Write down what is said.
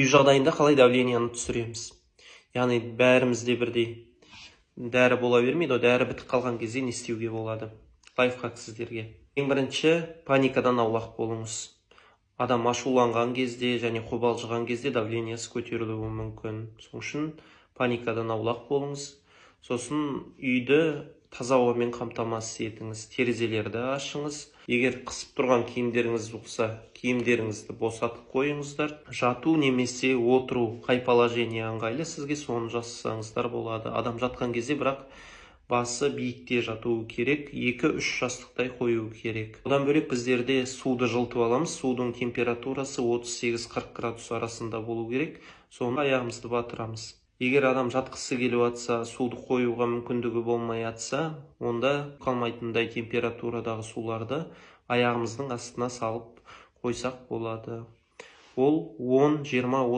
Үй жағдайында қалай давленияны түсіреміз? Яғни бәрімізде бірдей дәрі бола бермейді, дәрі бітіп қалған кезде не істеуге болады? Лайфхак сіздерге. Ең бірінші, паникадан аулақ болыңыз. Адам ашуланған кезде және қобалжыған кезде давлениясы көтерілуі мүмкін. Сол үшін паникадан аулақ болыңыз. Сосын үйді таза ауамен қамтамасыз етіңіз. Терезелерді ашыңыз. Егер қысып тұрған киімдеріңіз болса, киімдеріңізді босатып қойыңыздар. Жату немесе отыру қай положение ыңғайлы сізге, соны жасасаңыздар болады. Адам жатқан кезде бірақ басы биікте жатуы керек, 2-3 жастықтай қою керек. Одан бөлек біздерде суды жылытып аламыз. Судың температурасы 38-40 градус арасында болу керек. Соны аяғымызды батырамыз. Егер адам жатқысы келіп атса, суды қоюға мүмкіндігі болмай атса, онда қалмайтындай температурадағы суларды аяғымыздың астына салып қойсақ болады. Ол 10, 20,